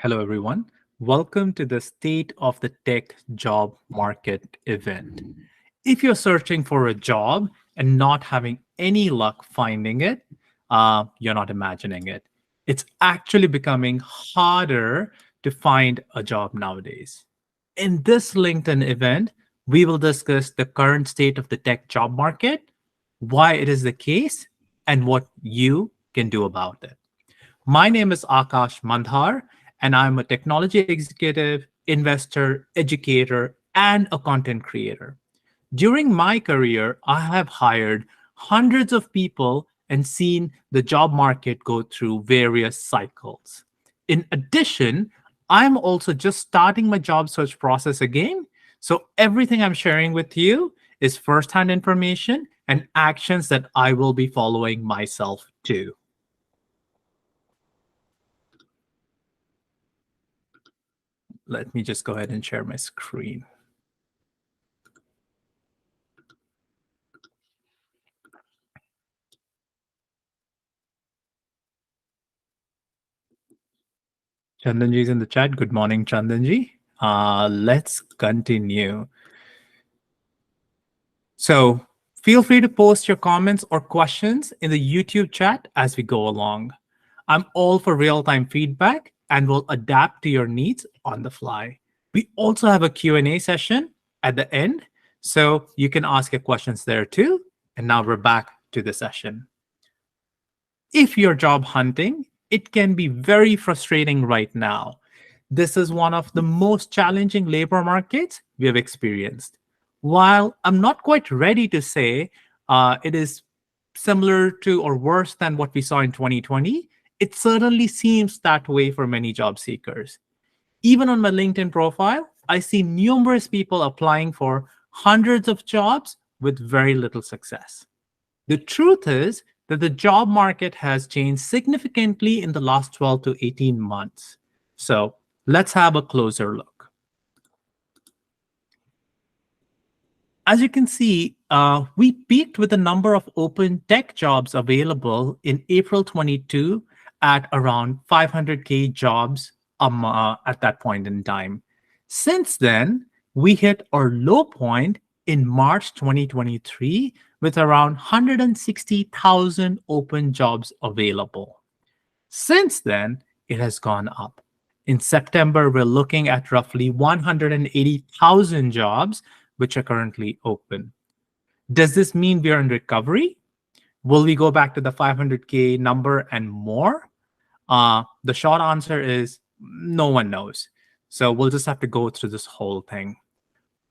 Hello, everyone. Welcome to the State of the Tech Job Market event. If you're searching for a job and not having any luck finding it, you're not imagining it. It's actually becoming harder to find a job nowadays. In this LinkedIn event, we will discuss the current state of the tech job market, why it is the case, and what you can do about it. My name is Akash Mandhar, and I'm a technology executive, investor, educator, and a content creator. During my career, I have hired hundreds of people and seen the job market go through various cycles. In addition, I'm also just starting my job search process again. So everything I'm sharing with you is firsthand information and actions that I will be following myself too. Let me just go ahead and share my screen. Chandanji is in the chat. Good morning, Chandanji. Let's continue. So feel free to post your comments or questions in the YouTube chat as we go along. I'm all for real-time feedback and will adapt to your needs on the fly. We also have a Q&A session at the end, so you can ask your questions there too. And now we're back to the session. If you're job hunting, it can be very frustrating right now. This is one of the most challenging labor markets we have experienced. While I'm not quite ready to say it is similar to or worse than what we saw in 2020, it certainly seems that way for many job seekers. Even on my LinkedIn profile, I see numerous people applying for hundreds of jobs with very little success. The truth is that the job market has changed significantly in the last 12 to 18 months. So let's have a closer look. As you can see, we peaked with the number of open tech jobs available in April 22 at around 500K jobs at that point in time. Since then, we hit our low point in March 2023 with around 160,000 open jobs available. Since then, it has gone up. In September, we're looking at roughly 180,000 jobs which are currently open. Does this mean we are in recovery? Will we go back to the 500K number and more? The short answer is no one knows. So we'll just have to go through this whole thing.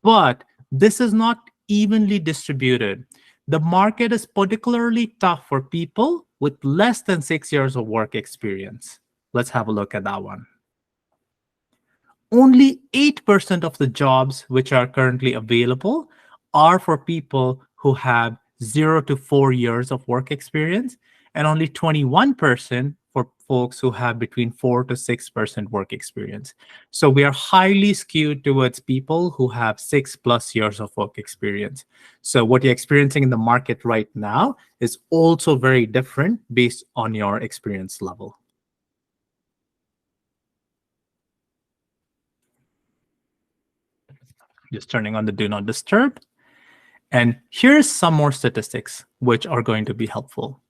But this is not evenly distributed. The market is particularly tough for people with less than 6 years of work experience. Let's have a look at that one. Only 8% of the jobs which are currently available are for people who have 0 to 4 years of work experience, and only 21% for folks who have between 4 to 6% work experience. So we are highly skewed towards people who have 6+ years of work experience. So what you're experiencing in the market right now is also very different based on your experience level. Just turning on the do not disturb. And here's some more statistics which are going to be helpful.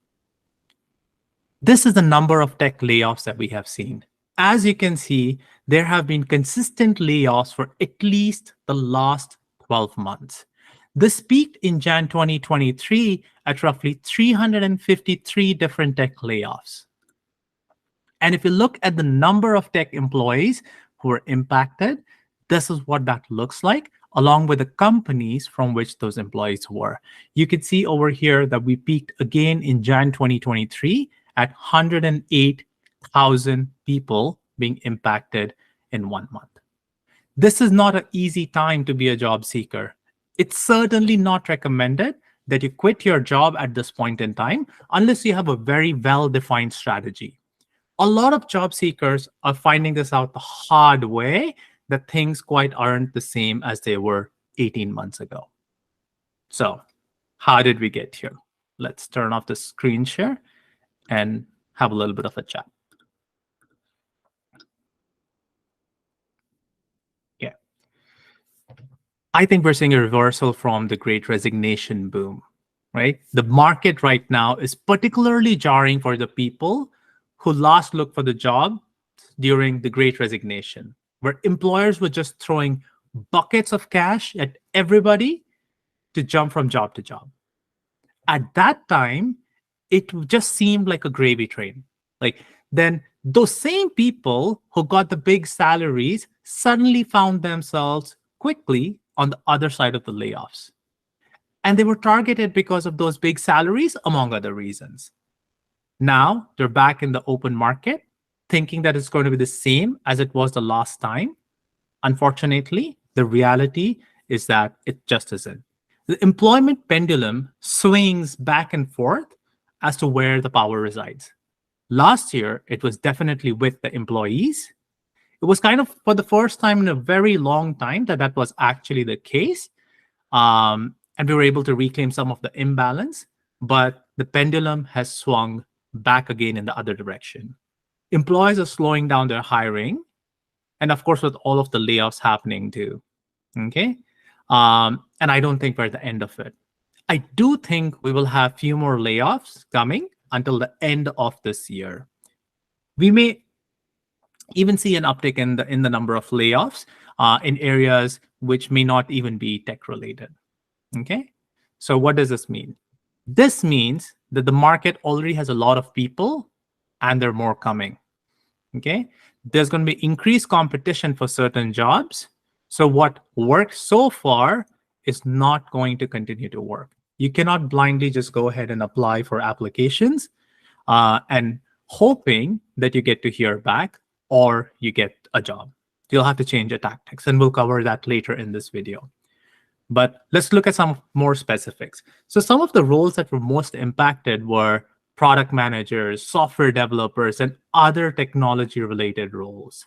This is the number of tech layoffs that we have seen. As you can see, there have been consistent layoffs for at least the last 12 months. This peaked in Jan 2023 at roughly 353 different tech layoffs. And if you look at the number of tech employees who are impacted, this is what that looks like, along with the companies from which those employees were. You can see over here that we peaked again in Jan 2023 at 108,000 people being impacted in 1 month. This is not an easy time to be a job seeker. It's certainly not recommended that you quit your job at this point in time unless you have a very well-defined strategy. A lot of job seekers are finding this out the hard way, that things quite aren't the same as they were 18 months ago. So how did we get here? Let's turn off the screen share and have a little bit of a chat. I think we're seeing a reversal from the great resignation boom, right? The market right now is particularly jarring for the people who last looked for the job during the great resignation, where employers were just throwing buckets of cash at everybody to jump from job to job. At that time, it just seemed like a gravy train. Like, then those same people who got the big salaries suddenly found themselves quickly on the other side of the layoffs. And they were targeted because of those big salaries, among other reasons. Now they're back in the open market, thinking that it's going to be the same as it was the last time. Unfortunately, the reality is that it just isn't. The employment pendulum swings back and forth as to where the power resides. Last year, it was definitely with the employees. It was kind of for the first time in a very long time that was actually the case. And we were able to reclaim some of the imbalance, but the pendulum has swung back again in the other direction. Employers are slowing down their hiring, and of course, with all of the layoffs happening too. Okay. And I don't think we're at the end of it. I do think we will have few more layoffs coming until the end of this year. We may even see an uptick in the number of layoffs in areas which may not even be tech related. Okay. So what does this mean? This means that the market already has a lot of people and there are more coming. Okay. There's going to be increased competition for certain jobs. So what worked so far is not going to continue to work. You cannot blindly just go ahead and apply for applications and hoping that you get to hear back or you get a job. You'll have to change your tactics, and we'll cover that later in this video. But let's look at some more specifics. So some of the roles that were most impacted were product managers, software developers, and other technology-related roles.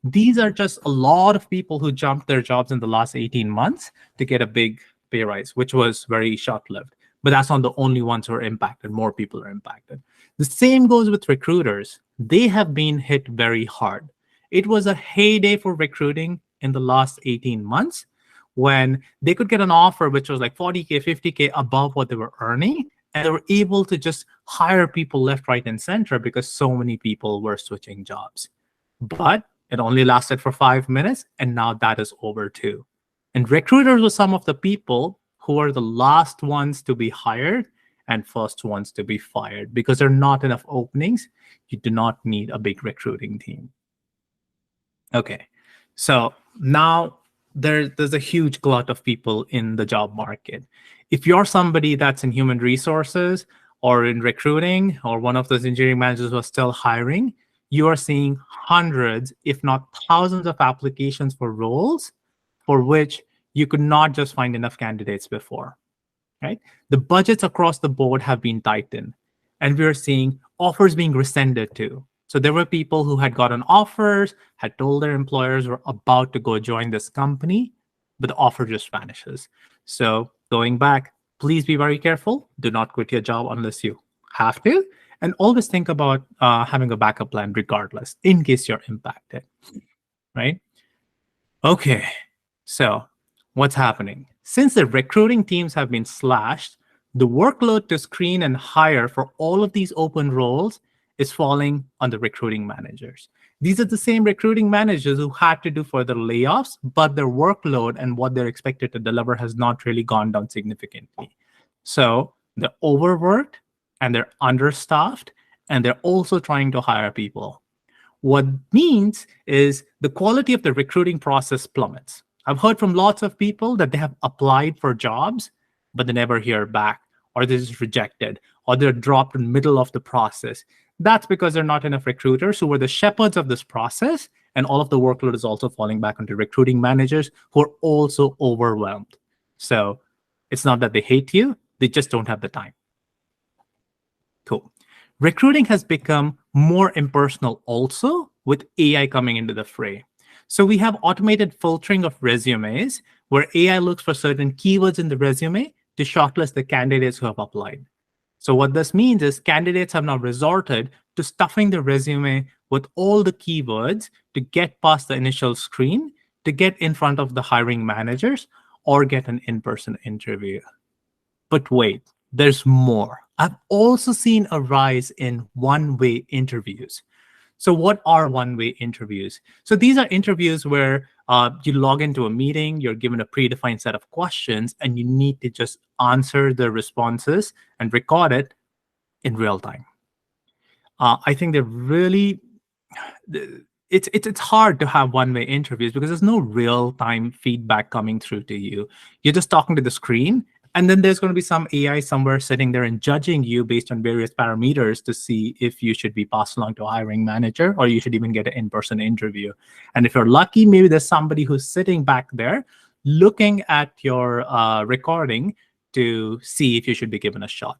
These are just a lot of people who jumped their jobs in the last 18 months to get a big pay rise, which was very short-lived. But that's not the only ones who are impacted. More people are impacted. The same goes with recruiters. They have been hit very hard. It was a heyday for recruiting in the last 18 months when they could get an offer which was like 40K, 50K above what they were earning. And they were able to just hire people left, right, and center because so many people were switching jobs. But it only lasted for 5 minutes, and now that is over too. And recruiters were some of the people who are the last ones to be hired and first ones to be fired because there are not enough openings. You do not need a big recruiting team. Okay, so now there's a huge glut of people in the job market. If you're somebody that's in human resources or in recruiting or one of those engineering managers who are still hiring, you are seeing hundreds, if not thousands of applications for roles for which you could not just find enough candidates before, right? The budgets across the board have been tightened, and we're seeing offers being rescinded too. So there were people who had gotten offers, had told their employers were about to go join this company, but the offer just vanishes. So going back, please be very careful. Do not quit your job unless you have to. And always think about having a backup plan regardless, in case you're impacted, right? Okay, so what's happening? Since the recruiting teams have been slashed, the workload to screen and hire for all of these open roles is falling on the recruiting managers. These are the same recruiting managers who had to do further layoffs, but their workload and what they're expected to deliver has not really gone down significantly. So they're overworked and they're understaffed, and they're also trying to hire people. What means is the quality of the recruiting process plummets. I've heard from lots of people that they have applied for jobs, but they never hear back, or they're just rejected, or they're dropped in the middle of the process. That's because there are not enough recruiters who were the shepherds of this process, and all of the workload is also falling back onto recruiting managers who are also overwhelmed. So it's not that they hate you, they just don't have the time. Cool. Recruiting has become more impersonal also with AI coming into the fray. So we have automated filtering of resumes where AI looks for certain keywords in the resume to shortlist the candidates who have applied. So what this means is candidates have now resorted to stuffing the resume with all the keywords to get past the initial screen, to get in front of the hiring managers, or get an in-person interview. But wait, there's more. I've also seen a rise in one-way interviews. So, what are one-way interviews? So, these are interviews where you log into a meeting, you're given a predefined set of questions, and you need to just answer the responses and record it in real time. I think they're really it's hard to have one-way interviews because there's no real-time feedback coming through to you. You're just talking to the screen, and then there's going to be some AI somewhere sitting there and judging you based on various parameters to see if you should be passed along to a hiring manager or you should even get an in-person interview. And if you're lucky, maybe there's somebody who's sitting back there looking at your recording to see if you should be given a shot.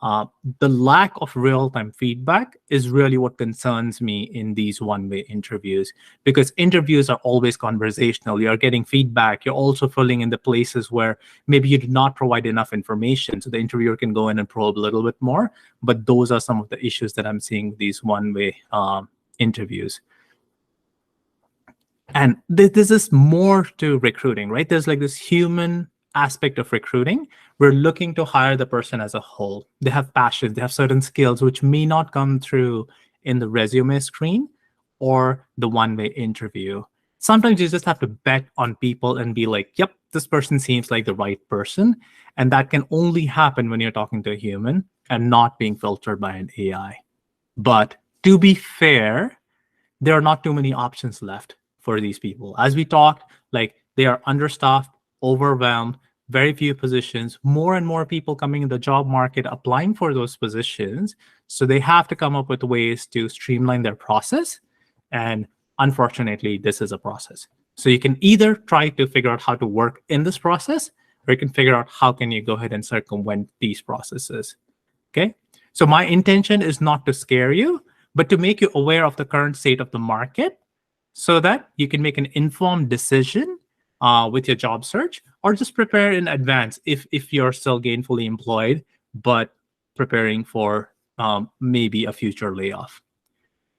The lack of real-time feedback is really what concerns me in these one-way interviews, because interviews are always conversational. You're getting feedback. You're also filling in the places where maybe you did not provide enough information, so the interviewer can go in and probe a little bit more. But those are some of the issues that I'm seeing with these one-way interviews. And this is more to recruiting, right? There's like this human aspect of recruiting. We're looking to hire the person as a whole. They have passions, they have certain skills which may not come through in the resume screen or the one-way interview. Sometimes you just have to bet on people and be like, yep, this person seems like the right person. And that can only happen when you're talking to a human and not being filtered by an AI. But to be fair, there are not too many options left for these people. As we talked, like they are understaffed, overwhelmed, very few positions, more and more people coming in the job market applying for those positions. So they have to come up with ways to streamline their process. And unfortunately, this is a process. So you can either try to figure out how to work in this process, or you can figure out how can you go ahead and circumvent these processes. Okay. So my intention is not to scare you, but to make you aware of the current state of the market so that you can make an informed decision with your job search, or just prepare in advance if you're still gainfully employed, but preparing for maybe a future layoff.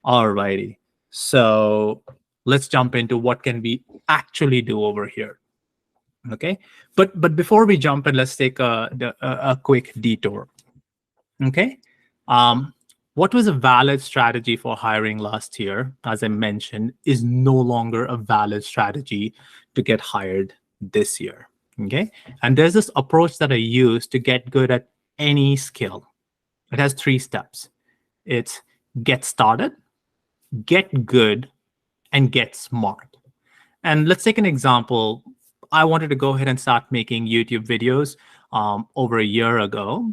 Alrighty. So let's jump into what can we actually do over here. Okay. But before we jump in, let's take a quick detour. Okay. What was a valid strategy for hiring last year, as I mentioned, is no longer a valid strategy to get hired this year. Okay. And there's this approach that I use to get good at any skill. It has 3 steps. It's get started, get good, and get smart. And let's take an example. I wanted to go ahead and start making YouTube videos over a year ago.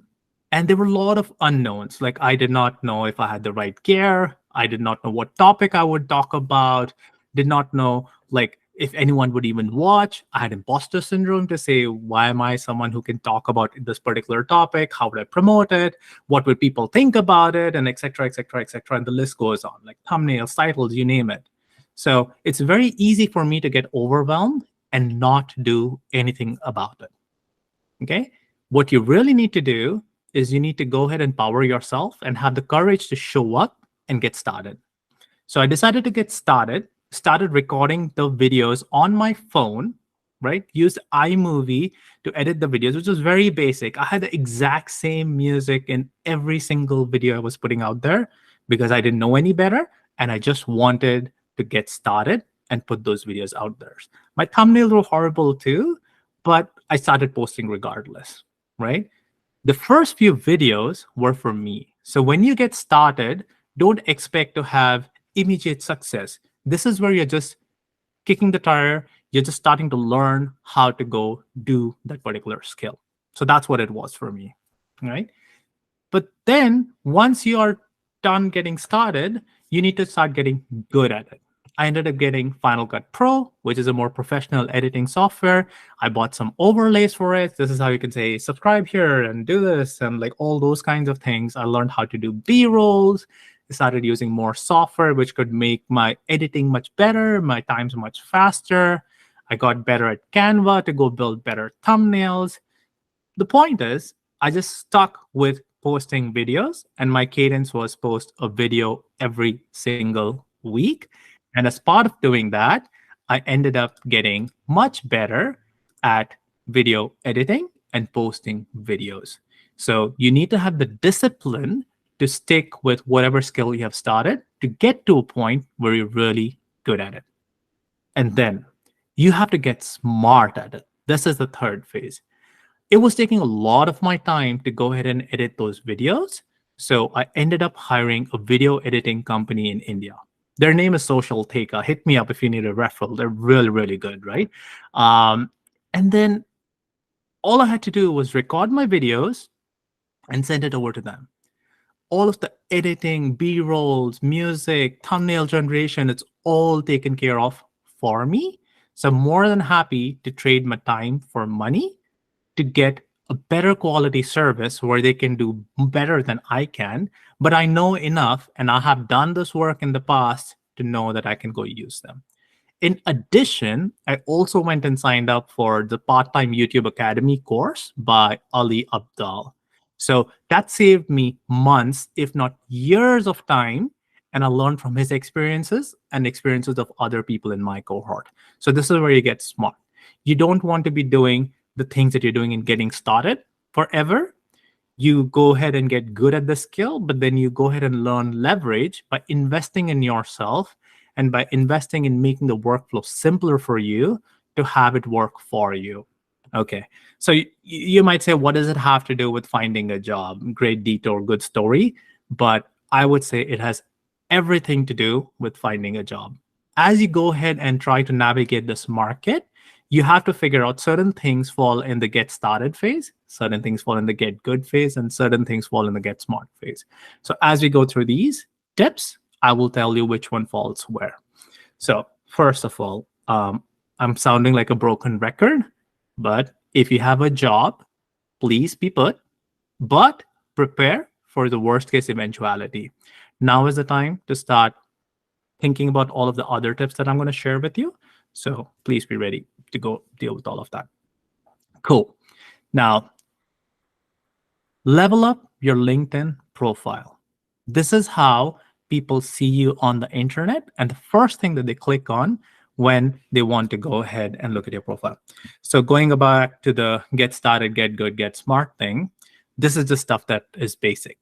And there were a lot of unknowns. Like I did not know if I had the right gear. I did not know what topic I would talk about. Did not know like if anyone would even watch. I had imposter syndrome to say, why am I someone who can talk about this particular topic? How would I promote it? What would people think about it? And et cetera, et cetera, et cetera. And the list goes on, like thumbnails, titles, you name it. So it's very easy for me to get overwhelmed and not do anything about it. Okay. What you really need to do is you need to go ahead and power yourself and have the courage to show up and get started. So I decided to get started recording the videos on my phone, right? Used iMovie to edit the videos, which was very basic. I had the exact same music in every single video I was putting out there because I didn't know any better. And I just wanted to get started and put those videos out there. My thumbnails were horrible too, but I started posting regardless, right? The first few videos were for me. So when you get started, don't expect to have immediate success. This is where you're just kicking the tire. You're just starting to learn how to go do that particular skill. So that's what it was for me, right? But then once you are done getting started, you need to start getting good at it. I ended up getting Final Cut Pro, which is a more professional editing software. I bought some overlays for it. This is how you can say, subscribe here and do this, and like all those kinds of things. I learned how to do B-rolls. I started using more software, which could make my editing much better, my times much faster. I got better at Canva to go build better thumbnails. The point is, I just stuck with posting videos, and my cadence was post a video every single week. And as part of doing that, I ended up getting much better at video editing and posting videos. So you need to have the discipline to stick with whatever skill you have started to get to a point where you're really good at it. And then you have to get smart at it. This is the third phase. It was taking a lot of my time to go ahead and edit those videos. So I ended up hiring a video editing company in India. Their name is Social Theka. Hit me up if you need a referral. They're really, really good, right? And then all I had to do was record my videos and send it over to them. All of the editing, B-rolls, music, thumbnail generation, it's all taken care of for me. So I'm more than happy to trade my time for money to get a better quality service where they can do better than I can. But I know enough, and I have done this work in the past to know that I can go use them. In addition, I also went and signed up for the part-time YouTube Academy course by Ali Abdal. So that saved me months, if not years of time. And I learned from his experiences and experiences of other people in my cohort. So this is where you get smart. You don't want to be doing the things that you're doing and getting started forever. You go ahead and get good at the skill, but then you go ahead and learn leverage by investing in yourself and by investing in making the workflow simpler for you to have it work for you. Okay, so you might say, what does it have to do with finding a job? Great detour, good story. But I would say it has everything to do with finding a job. As you go ahead and try to navigate this market, you have to figure out certain things fall in the get started phase, certain things fall in the get good phase, and certain things fall in the get smart phase. So as we go through these tips, I will tell you which one falls where. So first of all, I'm sounding like a broken record, but if you have a job, please be put, but prepare for the worst case eventuality. Now is the time to start thinking about all of the other tips that I'm going to share with you. So please be ready to go deal with all of that. Cool. Now, level up your LinkedIn profile. This is how people see you on the internet and the first thing that they click on when they want to go ahead and look at your profile. So going back to the get started, get good, get smart thing, this is the stuff that is basic,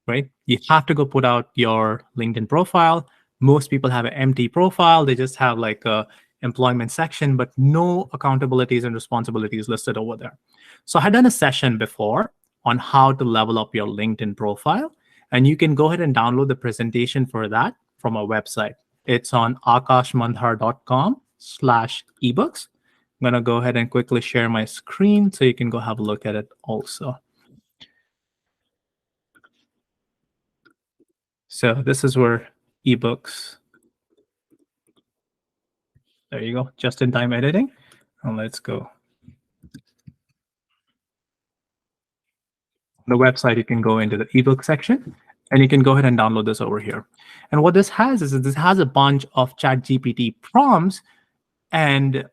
right? You have to go put out your LinkedIn profile. Most people have an empty profile. They just have like a employment section, but no accountabilities and responsibilities listed over there. So I had done a session before on how to level up your LinkedIn profile. And you can go ahead and download the presentation for that from our website. It's on akashmandhar.com/ebooks. I'm going to go ahead and quickly share my screen so you can go have a look at it also. So this is where ebooks. There you go, just-in-time editing. And let's go. The website, you can go into the ebook section, and you can go ahead and download this over here. And what this has is this has a bunch of ChatGPT prompts and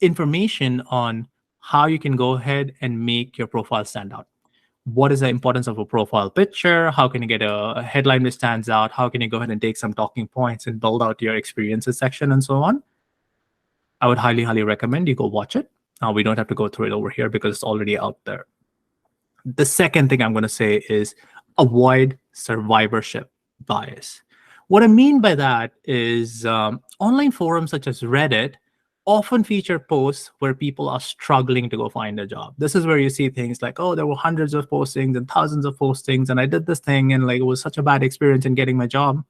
information on how you can go ahead and make your profile stand out. What is the importance of a profile picture? How can you get a headline that stands out? How can you go ahead and take some talking points and build out your experiences section and so on? I would highly, highly recommend you go watch it. We don't have to go through it over here because it's already out there. The second thing I'm going to say is avoid survivorship bias. What I mean by that is online forums such as Reddit often feature posts where people are struggling to go find a job. This is where you see things like, oh, there were hundreds of postings and thousands of postings, and I did this thing, and like it was such a bad experience in getting my job.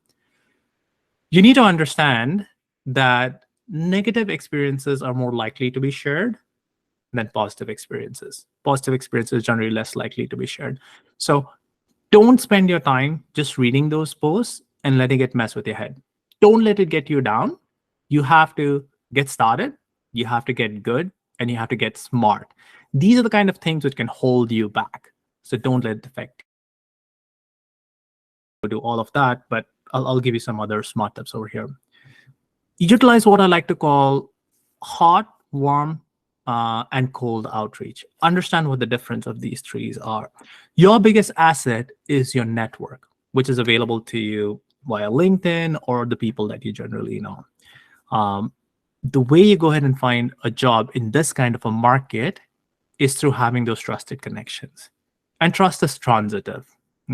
You need to understand that negative experiences are more likely to be shared than positive experiences. Positive experiences are generally less likely to be shared. So don't spend your time just reading those posts and letting it mess with your head. Don't let it get you down. You have to get started, you have to get good, and you have to get smart. These are the kind of things which can hold you back. So don't let it affect you. Do all of that, but I'll give you some other smart tips over here. Utilize what I like to call hot, warm, and cold outreach. Understand what the difference of these three are. Your biggest asset is your network, which is available to you via LinkedIn or the people that you generally know. The way you go ahead and find a job in this kind of a market is through having those trusted connections. And trust is transitive.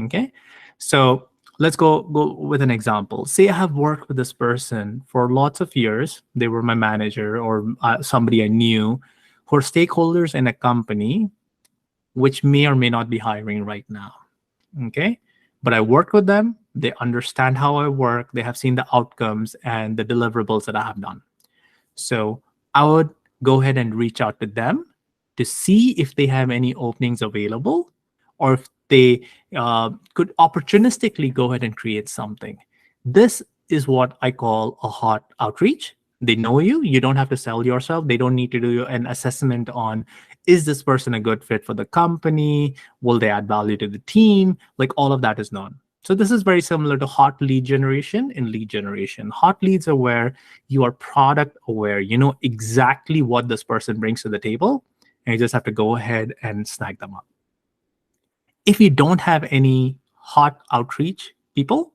Okay. So let's go with an example. Say I have worked with this person for lots of years. They were my manager or somebody I knew who are stakeholders in a company which may or may not be hiring right now. Okay. But I work with them. They understand how I work. They have seen the outcomes and the deliverables that I have done. So I would go ahead and reach out to them to see if they have any openings available or if they could opportunistically go ahead and create something. This is what I call a hot outreach. They know you. You don't have to sell yourself. They don't need to do an assessment on is this person a good fit for the company? Will they add value to the team? Like all of that is known. So this is very similar to hot lead generation in lead generation. Hot leads are where you are product aware. You know exactly what this person brings to the table, and you just have to go ahead and snag them up. If you don't have any hot outreach people,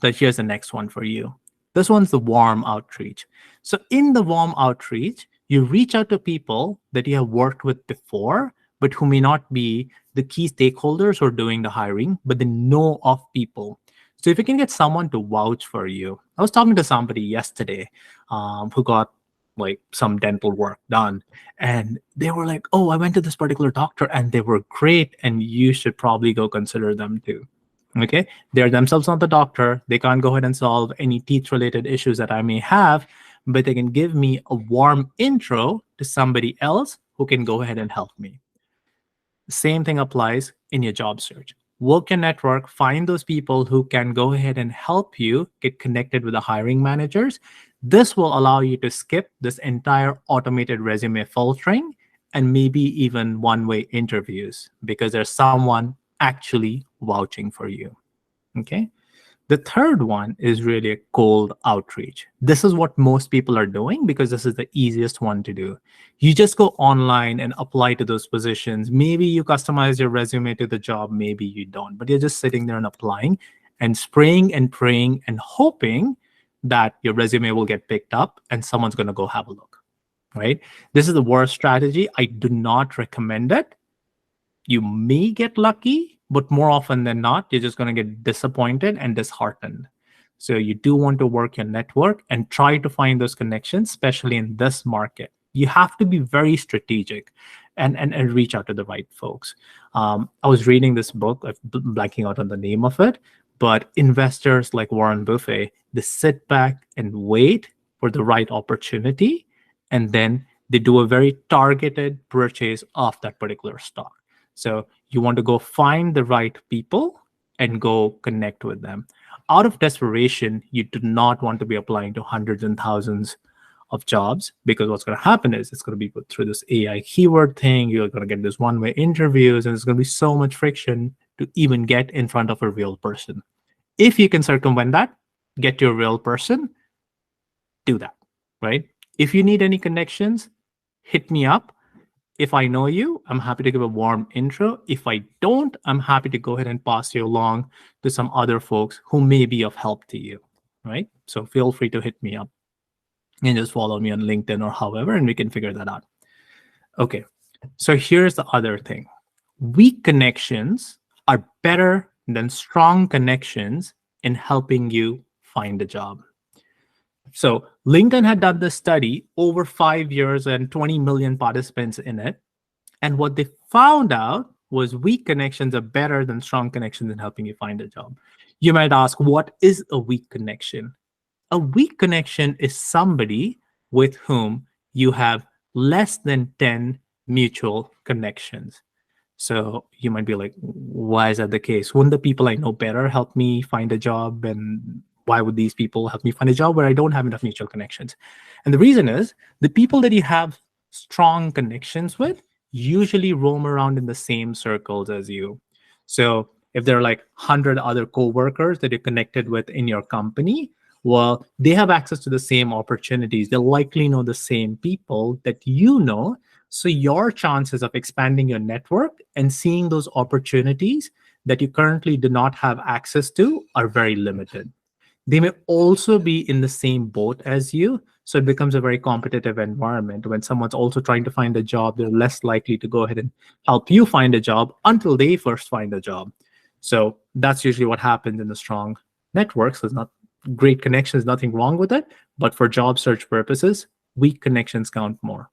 here's the next one for you. This one's the warm outreach. So in the warm outreach, you reach out to people that you have worked with before, but who may not be the key stakeholders who are doing the hiring, but they know of people. So if you can get someone to vouch for you, I was talking to somebody yesterday who got like some dental work done, and they were like, "Oh, I went to this particular doctor, and they were great, and you should probably go consider them too." Okay, they're themselves not the doctor. They can't go ahead and solve any teeth related issues that I may have, but they can give me a warm intro to somebody else who can go ahead and help me. Same thing applies in your job search. Work your network, find those people who can go ahead and help you get connected with the hiring managers. This will allow you to skip this entire automated resume filtering and maybe even one-way interviews because there's someone actually vouching for you. Okay. The third one is really a cold outreach. This is what most people are doing because this is the easiest one to do. You just go online and apply to those positions. Maybe you customize your resume to the job, maybe you don't, but you're just sitting there and applying and spraying and praying and hoping that your resume will get picked up and someone's going to go have a look, right? This is the worst strategy. I do not recommend it. You may get lucky, but more often than not, you're just going to get disappointed and disheartened. So you do want to work your network and try to find those connections, especially in this market. You have to be very strategic and reach out to the right folks. I was reading this book, I'm blanking out on the name of it, but investors like Warren Buffett, they sit back and wait for the right opportunity, and then they do a very targeted purchase of that particular stock. So you want to go find the right people and go connect with them. Out of desperation, you do not want to be applying to hundreds and thousands of jobs because what's going to happen is it's going to be put through this AI keyword thing. You're going to get this one-way interviews, and there's going to be so much friction to even get in front of a real person. If you can circumvent that, get to a real person, do that, right? If you need any connections, hit me up. If I know you, I'm happy to give a warm intro. If I don't, I'm happy to go ahead and pass you along to some other folks who may be of help to you, right? So feel free to hit me up and just follow me on LinkedIn or however, and we can figure that out. Okay, so here's the other thing. Weak connections are better than strong connections in helping you find a job. So LinkedIn had done this study over 5 years and 20 million participants in it. And what they found out was weak connections are better than strong connections in helping you find a job. You might ask, what is a weak connection? A weak connection is somebody with whom you have less than 10 mutual connections. So you might be like, why is that the case? Wouldn't the people I know better help me find a job? And why would these people help me find a job where I don't have enough mutual connections? And the reason is the people that you have strong connections with usually roam around in the same circles as you. So if there are like 100 other coworkers that you're connected with in your company, well, they have access to the same opportunities. They'll likely know the same people that you know. So your chances of expanding your network and seeing those opportunities that you currently do not have access to are very limited. They may also be in the same boat as you. So it becomes a very competitive environment. When someone's also trying to find a job, they're less likely to go ahead and help you find a job until they first find a job. So that's usually what happens in the strong networks. There's not great connections, nothing wrong with it. But for job search purposes, weak connections count more.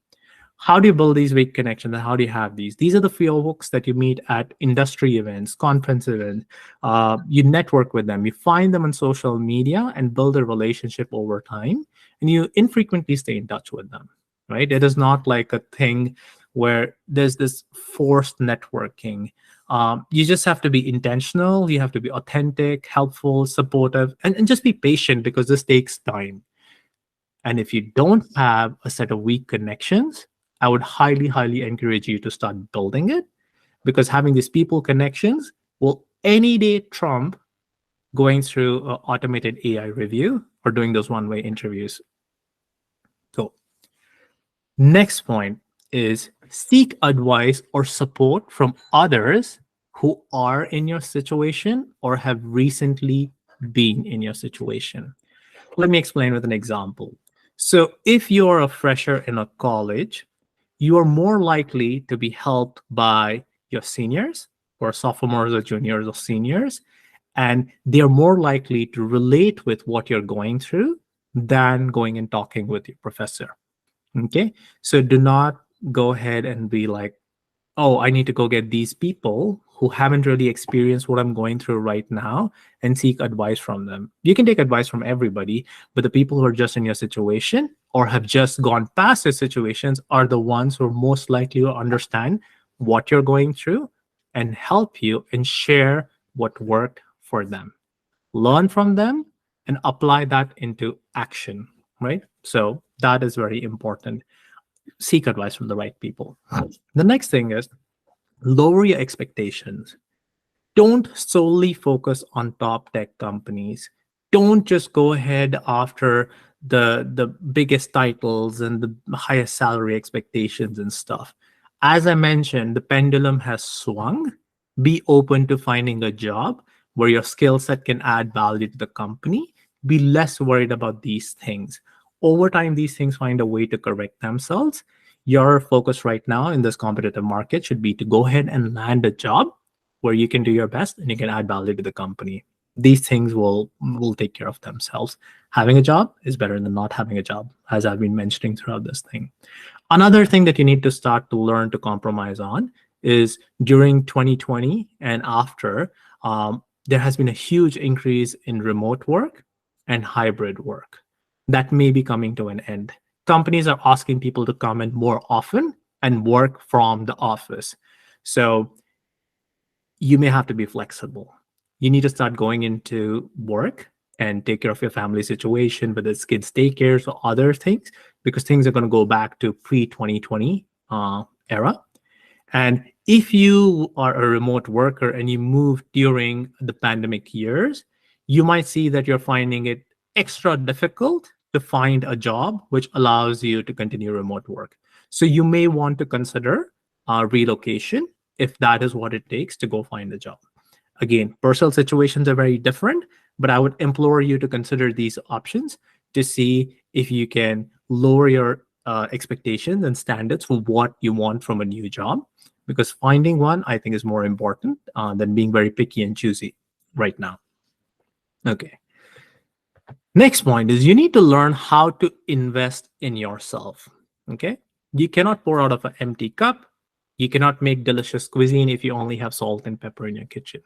How do you build these weak connections and how do you have these? These are the folks that you meet at industry events, conference events. You network with them, you find them on social media and build a relationship over time, and you infrequently stay in touch with them, right? It is not like a thing where there's this forced networking. You just have to be intentional, you have to be authentic, helpful, supportive, and just be patient because this takes time. And if you don't have a set of weak connections, I would highly, highly encourage you to start building it, because having these people connections will any day trump going through automated AI review or doing those one-way interviews. So next point is seek advice or support from others who are in your situation or have recently been in your situation. Let me explain with an example. So, if you're a fresher in a college, you are more likely to be helped by your seniors or sophomores or juniors or seniors, and they're more likely to relate with what you're going through than going and talking with your professor. Okay. So, do not go ahead and be like, oh, I need to go get these people who haven't really experienced what I'm going through right now and seek advice from them. You can take advice from everybody, but the people who are just in your situation or have just gone past your situations are the ones who are most likely to understand what you're going through and help you and share what worked for them. Learn from them and apply that into action, right? So that is very important. Seek advice from the right people. The next thing is lower your expectations. Don't solely focus on top tech companies. Don't just go ahead after the biggest titles and the highest salary expectations and stuff. As I mentioned, the pendulum has swung. Be open to finding a job where your skill set can add value to the company. Be less worried about these things. Over time, these things find a way to correct themselves. Your focus right now in this competitive market should be to go ahead and land a job where you can do your best and you can add value to the company. These things will take care of themselves. Having a job is better than not having a job, as I've been mentioning throughout this thing. Another thing that you need to start to learn to compromise on is during 2020 and after, there has been a huge increase in remote work and hybrid work. That may be coming to an end. Companies are asking people to come in more often and work from the office. So you may have to be flexible. You need to start going into work and take care of your family situation, whether it's kids' daycares or other things, because things are going to go back to pre-2020 era. And if you are a remote worker and you moved during the pandemic years, you might see that you're finding it extra difficult to find a job which allows you to continue remote work. So you may want to consider relocation if that is what it takes to go find a job. Again, personal situations are very different, but I would implore you to consider these options to see if you can lower your expectations and standards for what you want from a new job, because finding one, I think, is more important than being very picky and choosy right now. Okay. Next point is you need to learn how to invest in yourself. Okay. You cannot pour out of an empty cup. You cannot make delicious cuisine if you only have salt and pepper in your kitchen.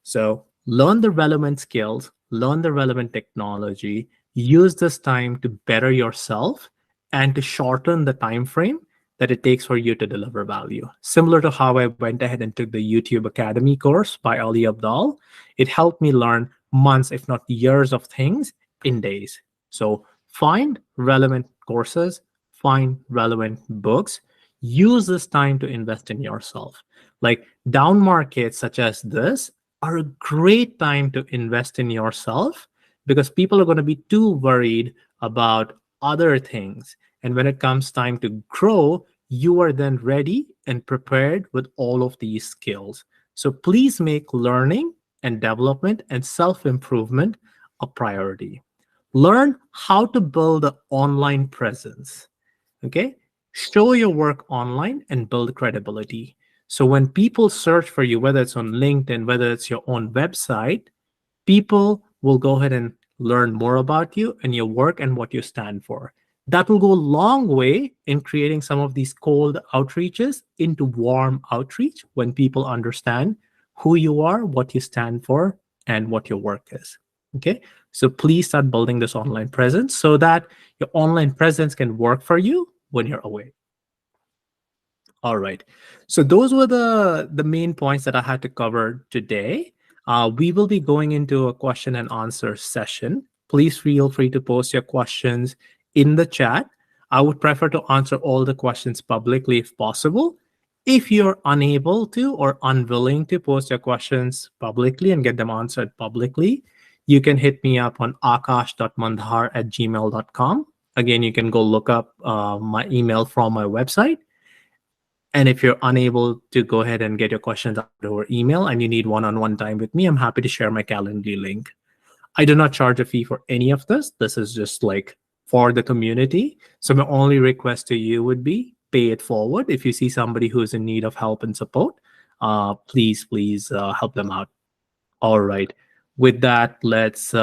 So learn the relevant skills, learn the relevant technology, use this time to better yourself and to shorten the time frame that it takes for you to deliver value. Similar to how I went ahead and took the YouTube Academy course by Ali Abdal, it helped me learn months, if not years of things in days. So find relevant courses, find relevant books, use this time to invest in yourself. Like down markets such as this are a great time to invest in yourself because people are going to be too worried about other things. And when it comes time to grow, you are then ready and prepared with all of these skills. So please make learning and development and self-improvement a priority. Learn how to build an online presence. Okay. Show your work online and build credibility. So when people search for you, whether it's on LinkedIn, whether it's your own website, people will go ahead and learn more about you and your work and what you stand for. That will go a long way in creating some of these cold outreaches into warm outreach when people understand who you are, what you stand for, and what your work is. Okay. So please start building this online presence so that your online presence can work for you when you're away. All right. So those were the main points that I had to cover today. We will be going into a question and answer session. Please feel free to post your questions in the chat. I would prefer to answer all the questions publicly if possible. If you're unable to or unwilling to post your questions publicly and get them answered publicly, you can hit me up on akash.mandhar@gmail.com. Again, you can go look up my email from my website. And if you're unable to go ahead and get your questions out over email and you need one-on-one time with me, I'm happy to share my Calendly link. I do not charge a fee for any of this. This is just like for the community. So my only request to you would be pay it forward. If you see somebody who is in need of help and support, please help them out. All right. With that, let's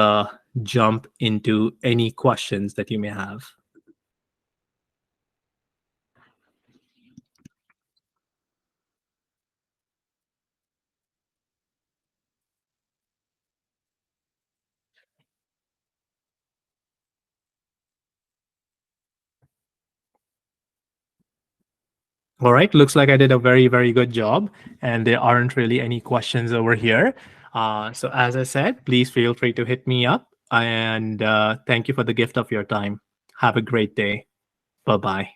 jump into any questions that you may have. All right. Looks like I did a very, very good job, and there aren't really any questions over here. So, as I said, please feel free to hit me up, and thank you for the gift of your time. Have a great day. Bye bye.